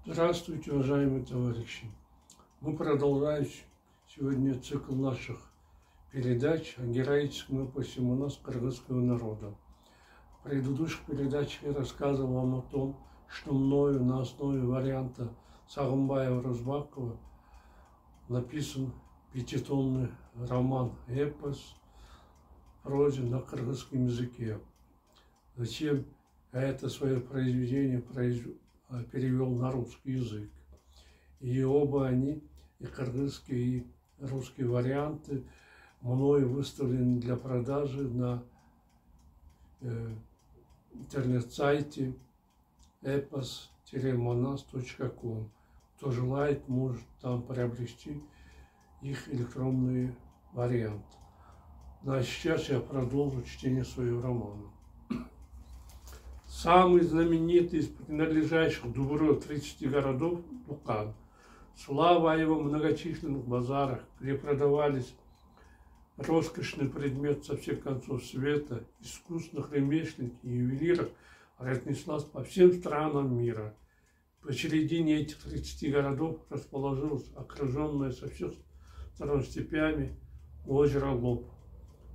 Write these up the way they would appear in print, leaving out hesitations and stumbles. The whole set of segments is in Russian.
Здравствуйте, уважаемые товарищи! Мы продолжаем сегодня цикл наших передач о героическом эпосе Манас кыргызского народа. В предыдущих передачах я рассказывал вам о том, что мною на основе варианта Сагынбаева-Розбакова написан пятитомный роман-эпос в прозе на кыргызском языке. Затем я это свое произведение перевел на русский язык. И оба они, и кыргызские, и русские варианты, мною выставлены для продажи на интернет-сайте epos-manas.com. Кто желает, может там приобрести их электронный вариант. Ну а сейчас я продолжу чтение своего романа. Самый знаменитый из принадлежащих Дубро 30 городов – Дукан. Слава о его многочисленных базарах, где продавались роскошный предмет со всех концов света, искусных ремесленников и ювелиров, разнеслась по всем странам мира. Посередине этих 30 городов расположилось окруженное со всех сторон степями озеро Лоб.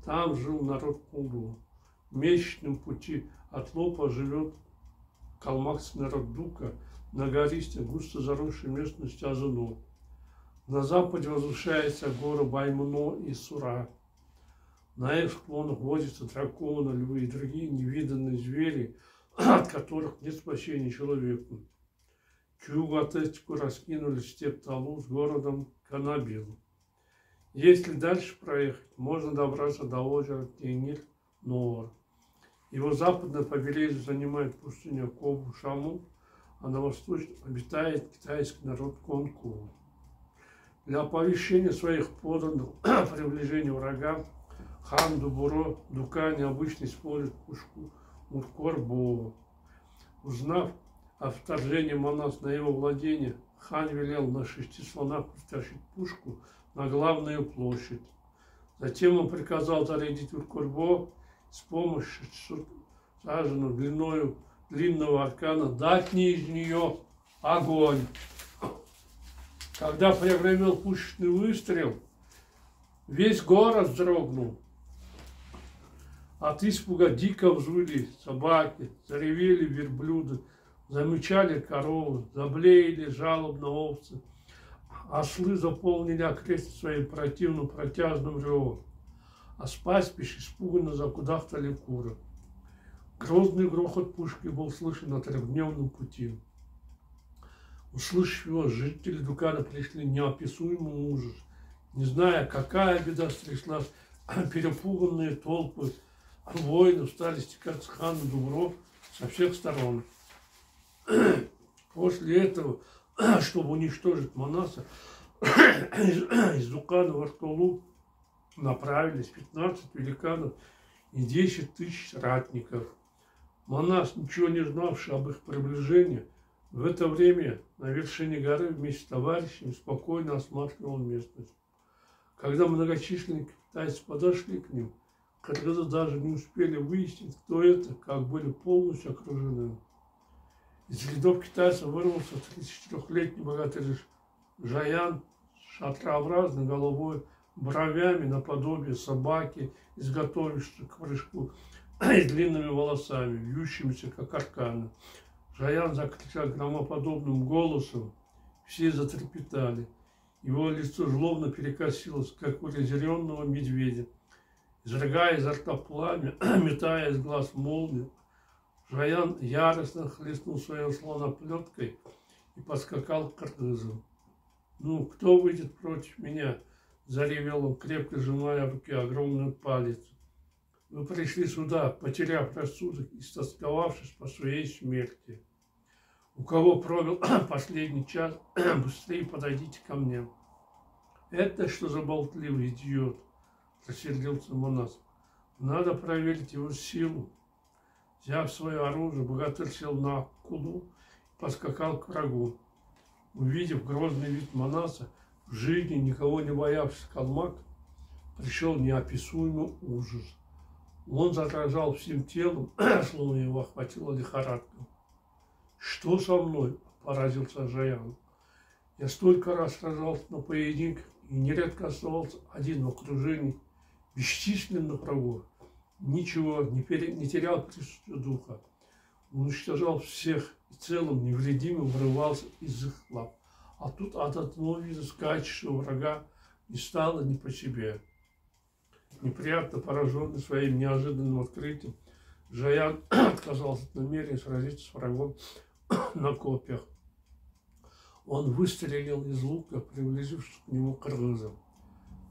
Там жил народ Кулу. В месячном пути от Лопа живет калмыцкий народ Дука на гористой, густо заросшей местности Азуну. На западе возвышается горы Баймуно и Сура. На их склонах водятся драконы, львы и другие невиданные звери, от которых нет спасения человеку. К югу от этих раскинулись степь Талу с городом Канабил. Если дальше проехать, можно добраться до озера Тенир-Ноор. Его западное побережье занимает пустыня Кобу-Шаму, а на восточном обитает китайский народ Конку. Для оповещения своих подданных о приближении врага хан Дубуро Дукани обычно использует пушку Муркор-Боо. Узнав о вторжении Манас на его владение, хан велел на 6 слонах притащить пушку на главную площадь. Затем он приказал зарядить Муркор-Боо с помощью 600 саженов длинного аркана, дать из нее огонь. Когда прогремел пушечный выстрел, весь город вздрогнул. От испуга дико взвыли собаки, заревели верблюды, замычали коровы, заблеяли жалобно овцы. Ослы заполнили окрестность своим противным протяжным ревом, а с пастбищ испуганно закудахтали куры. Грозный грохот пушки был слышен на трехдневном пути. Услышав его, жители Дукана пришли в неописуемый ужас. Не зная, какая беда стряслась, перепуганные толпы воинов стали стекаться к хану Дубро со всех сторон. После этого, чтобы уничтожить Манаса, из Дукана в Аркулу направились 15 великанов и 10 тысяч ратников. Манас, ничего не знавший об их приближении, в это время на вершине горы вместе с товарищами спокойно осматривал местность. Когда многочисленные китайцы подошли к ним, кыргызы даже не успели выяснить, кто это, как были полностью окружены. Из рядов китайцев вырвался 34-летний богатырь Жаян с шатрообразной головой, бровями наподобие собаки, изготовившейся к прыжку, и длинными волосами, вьющимися, как арканы. Жаян закричал громоподобным голосом, все затрепетали. Его лицо злобно перекосилось, как у разъяренного медведя. Изрыгая изо рта пламя, метая из глаз молнию, Жаян яростно хлестнул своей слоноплеткой и подскакал к кыргызам. «Ну, кто выйдет против меня?» – заревел он, крепко сжимая в руке огромную палец. «Вы пришли сюда, потеряв рассудок и стосковавшись по своей смерти. У кого пробил последний час, быстрее подойдите ко мне». «Это что за болтливый идиот?» – рассердился Манас. «Надо проверить его силу». Взяв свое оружие, богатырь сел на кулу и поскакал к врагу. Увидев грозный вид Манаса, в жизни никого не боявшийся калмак, пришел неописуемый ужас. Он задрожал всем телом, словно его охватила лихорадка. «Что со мной?» – поразился Жаян. Я столько раз сражался на поединках и нередко оставался один в окружении бесчисленных врагов. Ничего, не терял присутствие духа. Уничтожал всех и целым невредимым вырывался из их лап. А тут от одного вида скачущего врага не стало не по себе. Неприятно пораженный своим неожиданным открытием, Жаян отказался от намерения сразиться с врагом на копьях. Он выстрелил из лука, приблизившись к нему кыргызам.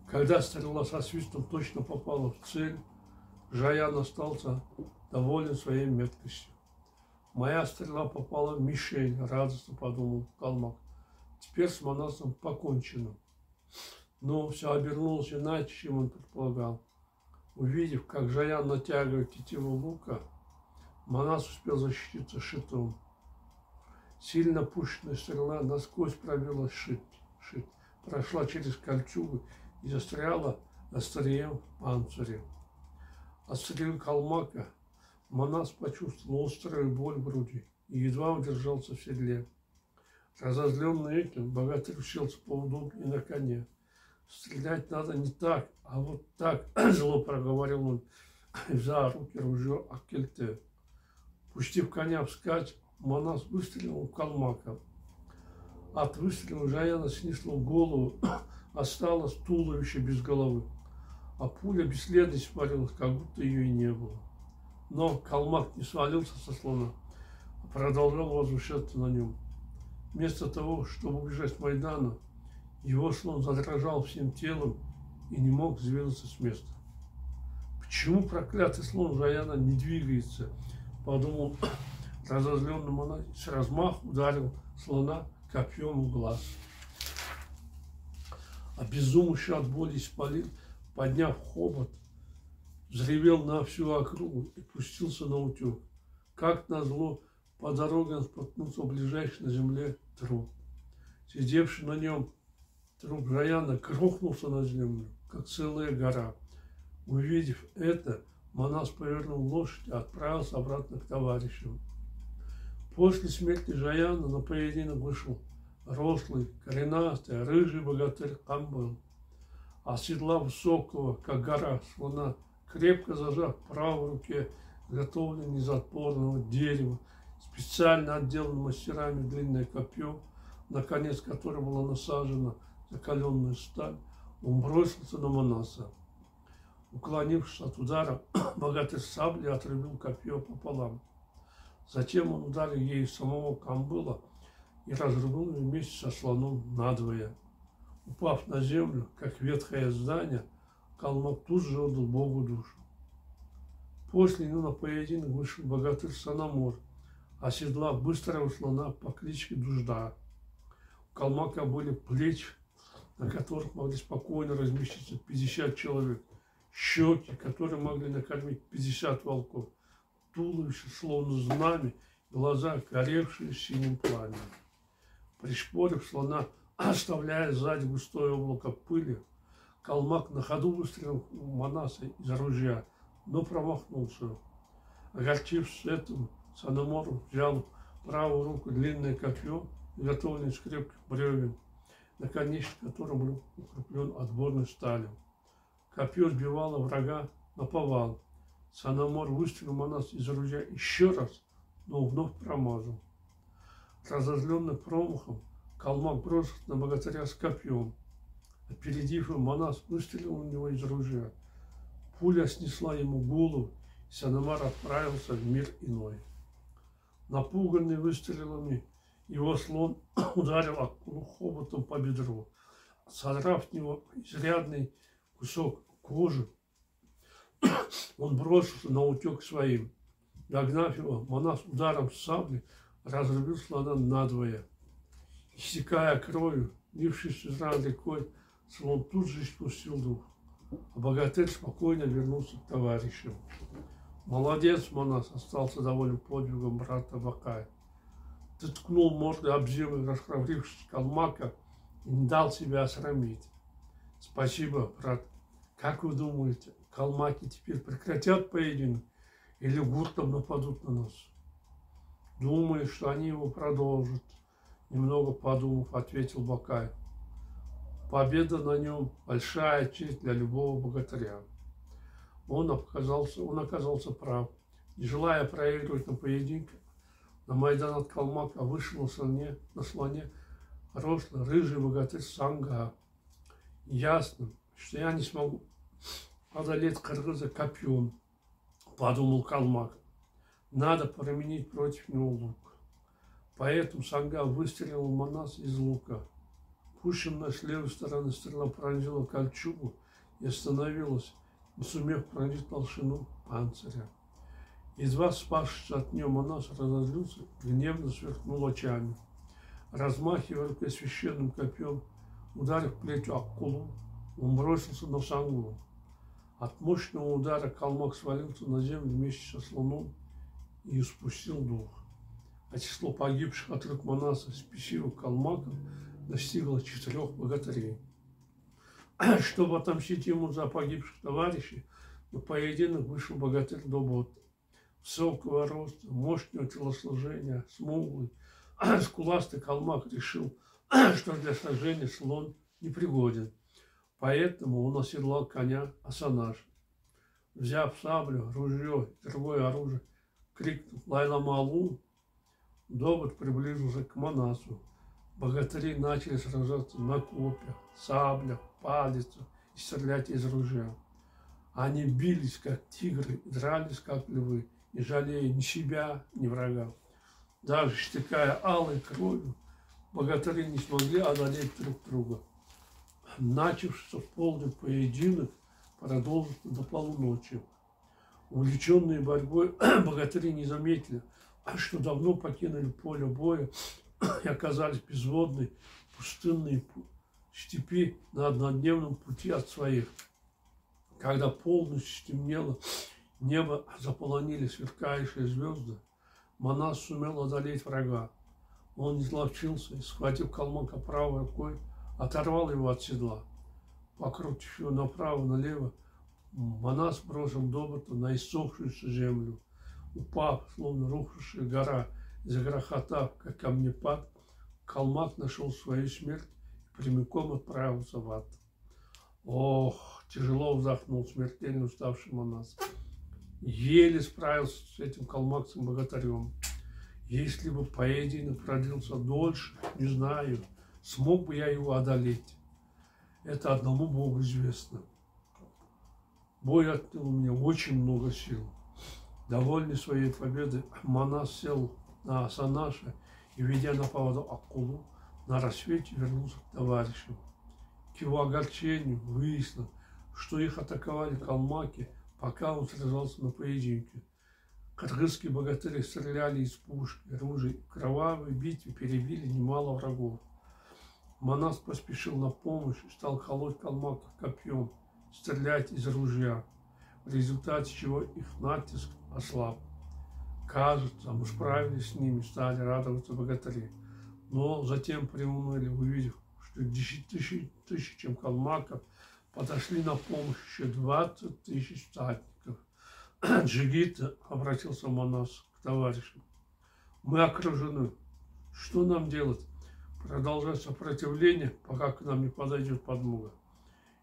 Когда стрела со свистом точно попала в цель, Жаян остался доволен своей меткостью. «Моя стрела попала в мишень», — радостно подумал Калмак. «Теперь с Манасом покончено». Но все обернулось иначе, чем он предполагал. Увидев, как Жаян натягивает тетиву лука, Манас успел защититься щитом. Сильно пущенная стрела насквозь пробила щит, прошла через кольчугу и застряла острием в панцире. От стрелы Калмака Манас почувствовал острую боль в груди и едва удержался в седле. Разозленный этим, богатырь уселся поудобнее на коне. «Стрелять надо не так, а вот так», — зло проговорил он, взял руки ружье Акельте. Пустив коня вскачь, Манас выстрелил в Калмака. От выстрела Жаяна снесло голову, осталось туловище без головы, а пуля бесследно испарилась, как будто ее и не было. Но Калмак не свалился со слона, а продолжал возвышаться на нем. Вместо того, чтобы убежать с Майдана, его слон задрожал всем телом и не мог сдвинуться с места. «Почему проклятый слон Жаяна не двигается?» — подумал разозленный Манас, с размаху ударил слона копьем в глаз. Обезумевший от боли исполин, подняв хобот, взревел на всю округу и пустился на утек. Как назло, по дороге он споткнулся в ближайший на земле труп. Сидевший на нем труп Жаяна грохнулся на землю, как целая гора. Увидев это, Манас повернул лошадь и отправился обратно к товарищам. После смерти Жаяна на поединок вышел рослый, коренастый, рыжий богатырь Камбыл. А седла высокого, как гора, слона, крепко зажав в правой руке готовленное из отборного дерева, специально отделанное мастерами длинное копье, на конец которого была насажена закаленная сталь, он бросился на Манаса. Уклонившись от удара, богатырь саблей отрубил копье пополам. Затем он ударил ею самого Камбыла и разрубил ее вместе со слоном надвое. Упав на землю, как ветхое здание, Калмак тут же отдал Богу душу. После него на поединок вышел богатырь Санамор, оседлав быстрого слона по кличке Дужда. У Калмака были плечи, на которых могли спокойно разместиться 50 человек, щеки, которые могли накормить 50 волков, туловище, словно знамя, глаза, горевшие синим пламенем. Пришпорив слона, оставляя сзади густое облако пыли, Калмак на ходу выстрелил в Манаса из ружья, но промахнулся. Огорчившись этому, Санамор взял в правую руку длинное копье, изготовленное из крепких бревен, наконечник которого был укреплен отборной сталью. Копье сбивало врага наповал. Санамор выстрелил в Манаса из ружья еще раз, но вновь промазал. Разозленный промахом, Калмак бросился на богатыря с копьем. Опередив его, Манас выстрелил в него из ружья. Пуля снесла ему голову, и Санамар отправился в мир иной. Напуганный выстрелами, его слон ударил акулу хоботом по бедру. Содрав с него изрядный кусок кожи, он бросился на утек своим. Догнав его, Манас ударом сабли разрубил слона надвое. Истекая кровью, лившись из ран рекой, слон тут же испустил дух, а богатырь спокойно вернулся к товарищам. «Молодец, Манас!» — остался доволен подвигом брата Бакая. «Ты ткнул мордой об землю расхрабрившись Калмака и не дал себя осрамить». «Спасибо, брат. Как вы думаете, калмаки теперь прекратят поединок или гуртом нападут на нас?» «Думаю, что они его продолжат. Немного подумав, ответил Бакай. Победа на нем – большая честь для любого богатыря. Он оказался прав. Не желая проигрывать на поединке, на Майдан от Калмака вышел на слоне рослый рыжий богатырь Санга. Ясно, что я не смогу одолеть кыргыза копьем, подумал Калмак. Надо применить против него лук. Поэтому Санга выстрелил в Манаса из лука. Пущенная с левой стороны стрела пронзила кольчугу и остановилась, не сумев пронзить толщину панциря. Едва спасшись от нее, Манас разозлился, гневно сверкнул очами. Размахивая рукой священным копьем, ударив плетью Аккулу, он бросился на Сангу. От мощного удара Калмак свалился на землю вместе со слоном и испустил дух. А число погибших от рук Манаса спесивых Калмаков достигло 4 богатырей. Чтобы отомстить ему за погибших товарищей, на поединок вышел богатырь Добот. Высокого роста, мощного телосложения, смуглый, скуластый Калмак решил, что для сражения слон непригоден. Поэтому он оседлал коня Асанаш. Взяв саблю, ружье и другое оружие, крикнул «Лайла Малу!», Добот приблизился к Манасу. Богатыри начали сражаться на копьях, саблях, палицах и стрелять из ружья. Они бились, как тигры, и дрались, как львы, не жалея ни себя, ни врага. Даже истекая алой кровью, богатыри не смогли одолеть друг друга. Начавшийся в полдень поединок продолжился до полуночи. Увлеченные борьбой, богатыри не заметили, что давно покинули поле боя и оказались в безводной, пустынной степи на однодневном пути от своих. Когда полностью стемнело, небо заполонили сверкающие звезды, Манас сумел одолеть врага. Он изловчился и, схватив Калмака правой рукой, оторвал его от седла. Покрутив его направо-налево, Манас бросил Добота на иссохшуюся землю. Упав, словно рухнувшая гора, загрохотав, как камнепад, Калмак нашел свою смерть и прямиком отправился в ад. Ох, тяжело вздохнул смертельно уставший Манас. Еле справился с этим калмакцем-богатырем. Если бы поединок продлился дольше, не знаю, смог бы я его одолеть. Это одному Богу известно. Бой отнял у меня очень много сил. Довольный своей победой, Манас сел на Асанаша и, ведя на поводу Аккулу, на рассвете вернулся к товарищам. К его огорчению выяснилось, что их атаковали калмаки, пока он сражался на поединке. Кыргызские богатыри стреляли из пушки, ружей, в кровавой битве перебили немало врагов. Манас поспешил на помощь и стал колоть калмаков копьем, стрелять из ружья, в результате чего их натиск ослаб. Кажется, мы справились с ними, стали радоваться богатыри. Но затем приуныли, увидев, что к 10 тысячам калмаков подошли на помощь еще 20 тысяч всадников. Джигита, обратился Манас к товарищам, мы окружены. Что нам делать? Продолжать сопротивление, пока к нам не подойдет подмога?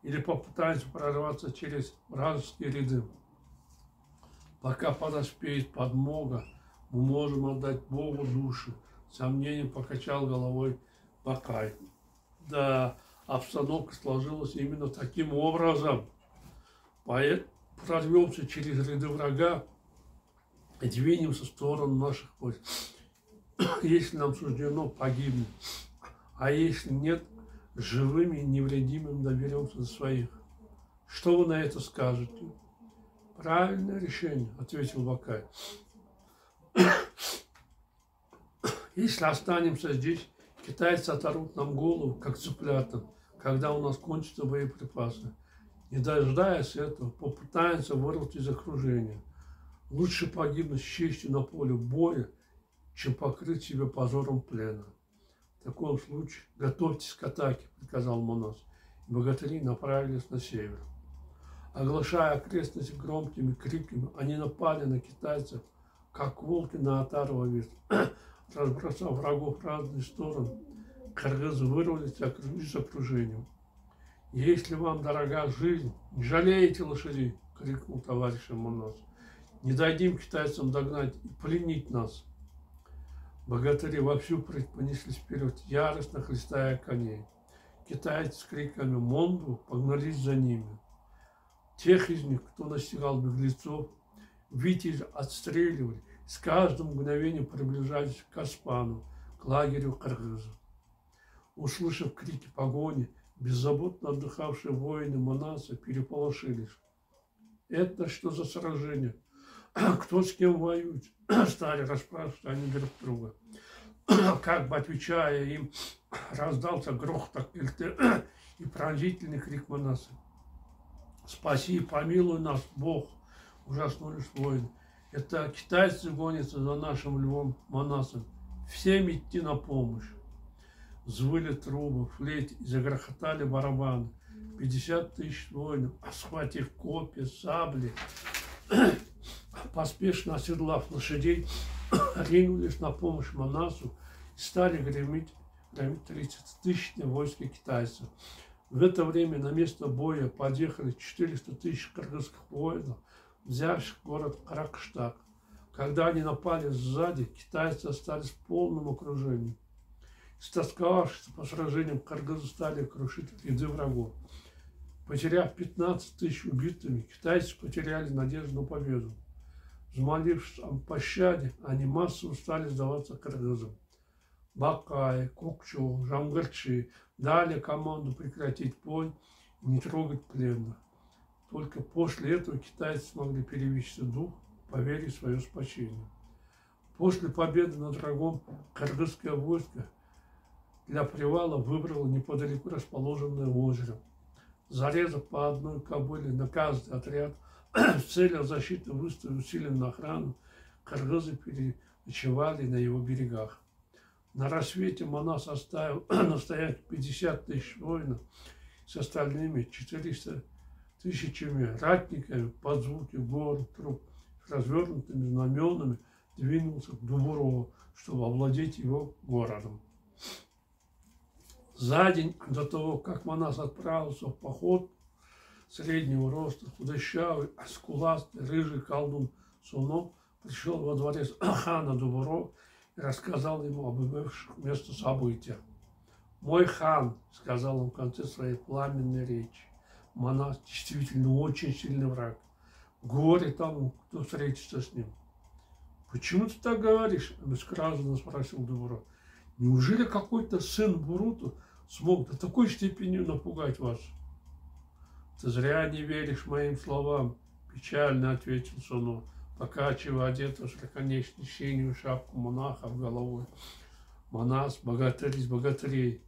Или попытаемся прорваться через вражеские ряды? Пока подоспеет подмога, мы можем отдать Богу души. Сомнением покачал головой Бакай. Да, обстановка сложилась именно таким образом. Прорвемся через ряды врага и двинемся в сторону наших войск. Если нам суждено погибнуть, а если нет, живыми и невредимыми доберемся до своих. Что вы на это скажете? Правильное решение, ответил Бакай. Если останемся здесь, китайцы оторвут нам голову, как цыплятам, когда у нас кончатся боеприпасы. Не дожидаясь этого, попытаемся вырваться из окружения. Лучше погибнуть с честью на поле боя, чем покрыть себя позором плена. В таком случае готовьтесь к атаке, приказал Манас. Богатыри направились на север. Оглашая окрестности громкими криками, они напали на китайцев, как волки на отару овец. разбросав врагов в разные стороны, кыргызы вырвались из окружения. «Если вам дорога жизнь, не жалейте лошадей!» — крикнул товарищам Манас. «Не дадим китайцам догнать и пленить нас!» Богатыри вовсю понеслись вперед, яростно хлестая коней. Китайцы с криками «Монду!» погнались за ними. Тех из них, кто настигал беглецов, витязи отстреливали, с каждым мгновением приближались к Оспану, к лагерю кыргызов. Услышав крики погони, беззаботно отдыхавшие воины Манаса переполошились. «Это что за сражение? Кто с кем воюет?» Стали расспрашивать они друг друга. Как бы отвечая им, раздался грохот Акельте и пронзительный крик Манаса. «Спаси, помилуй нас, Бог!» — ужаснулись воины. «Это китайцы гонятся за нашим львом Манасом. Всем идти на помощь!» Взвыли трубы, флейты и загрохотали барабаны. 50 тысяч воинов, схватив копья, сабли, поспешно оседлав лошадей, ринулись на помощь Манасу и стали громить 30-тысячные войска китайцев. В это время на место боя подъехали 400 тысяч кыргызских воинов, взявших город Каракштаг. Когда они напали сзади, китайцы остались в полном окружении. Истосковавшись по сражениям, кыргызы стали крушить ряды врагов. Потеряв 15 тысяч убитыми, китайцы потеряли надежду на победу. Взмолившись о пощаде, они массово стали сдаваться кыргызам. Бакай, Кукчу, Жамгырчи дали команду прекратить бой и не трогать пленных. Только после этого китайцы смогли перевести дух, поверить в свое спасение. После победы над врагом кыргызское войско для привала выбрало неподалеку расположенное озеро. Зарезав по одной кобыле на каждый отряд, в целях защиты выставив усиленную охрану, кыргызы переночевали на его берегах. На рассвете Манас оставил настоять 50 тысяч воинов с остальными 400 тысячами ратниками под звуки гор, труб, с развернутыми знаменами двинулся к Дубурову, чтобы овладеть его городом. За день до того, как Манас отправился в поход, среднего роста, худощавый, скуластый, рыжий колдун Суно пришел во дворец хана Дубурова и рассказал ему об имевших место событиях. «Мой хан», — сказал он в конце своей пламенной речи, — «Манас действительно очень сильный враг. Горе тому, кто встретится с ним». «Почему ты так говоришь?» — обескураженно спросил Дубуров. «Неужели какой-то сын Буруту смог до такой степени напугать вас?» «Ты зря не веришь моим словам», — печально ответил Суно, покачивая одетого в широконечную синюю шапку монаха в головой. «Манас — богатырь из богатырей.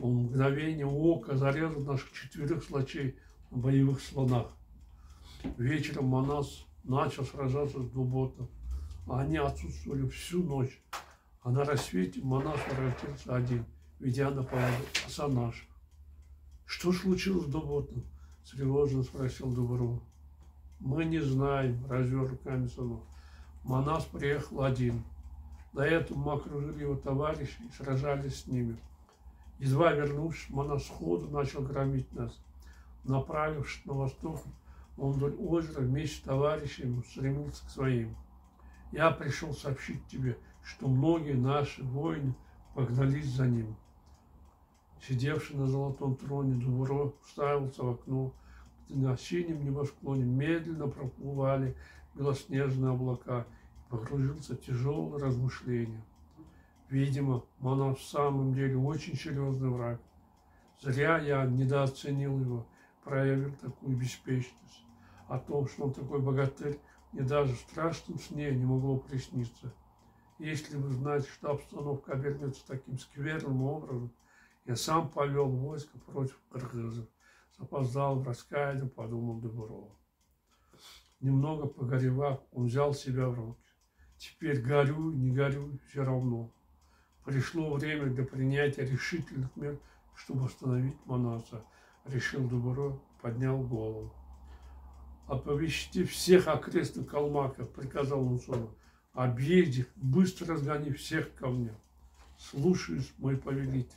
Он в мгновение ока зарезал наших 4 силачей на боевых слонах. Вечером Манас начал сражаться с Дуботом, а они отсутствовали всю ночь. А на рассвете Манас воротился один, ведя на поводу оса наших». «Что случилось с Дуботом?» — тревожно спросил Дубуров. «Мы не знаем», — развел руками Суно. «Манас приехал один. До этого мы окружили его товарищей и сражались с ними. Едва вернувшись, Манас сходу начал громить нас. Направившись на восток, он вдоль озера вместе с товарищами стремился к своим. Я пришел сообщить тебе, что многие наши воины погнались за ним». Сидевший на золотом троне Дубуров уставился в окно, где на синем небосклоне медленно проплывали белоснежные облака, и погрузился в тяжелое размышление. Видимо, Манас в самом деле очень серьезный враг. Зря я недооценил его, проявил такую беспечность. О том, что он такой богатырь, мне даже в страшном сне не могло присниться. Если вы знаете, что обстановка обернется таким скверным образом, я сам повел войско против кыргызов. Запоздал в раскаянии, подумал Дубуров. Немного погоревав, он взял себя в руки. Теперь горюй, не горюй, все равно. Пришло время для принятия решительных мер, чтобы остановить Манаса, решил Дубуров, поднял голову. «Оповести всех окрестных калмаков», — приказал он Суно. объезди, быстро разгони всех ко мне. Слушаюсь, мой повелитель.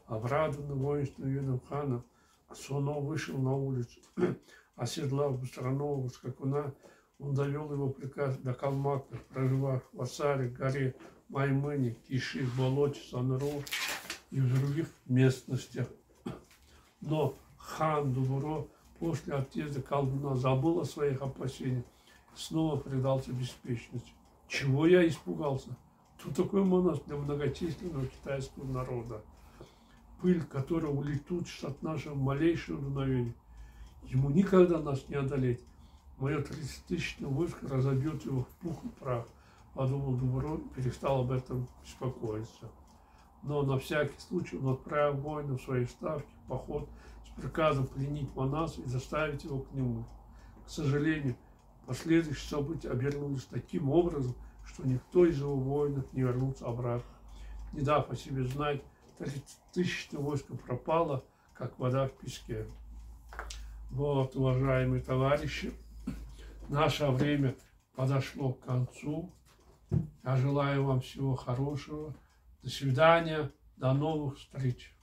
Обрадованный воинственным видом хана, Суно вышел на улицу, оседлав быстроногого скакуна, он довел его приказ до калмаков, проживав в Асаре, горе Маймыне, Киши, Болоте, Санру и в других местностях. Но хан Дубуро после отъезда колдуна забыл о своих опасениях, снова предался беспечности. Чего я испугался? Кто такой монах для многочисленного китайского народа? Пыль, которая улетучится от нашего малейшего дуновения. Ему никогда нас не одолеть. Мое 30-тысячное войско разобьет его в пух и прах, подумал Дубуро и перестал об этом беспокоиться. Но на всякий случай он отправил воинов в свои ставки в поход с приказом пленить Манаса и заставить его к нему. К сожалению, последующие события обернулись таким образом, что никто из его воинов не вернулся обратно. Не дав о себе знать, 30-тысячное войско пропало, как вода в песке. Вот, уважаемые товарищи, наше время подошло к концу. Я желаю вам всего хорошего. До свидания, до новых встреч.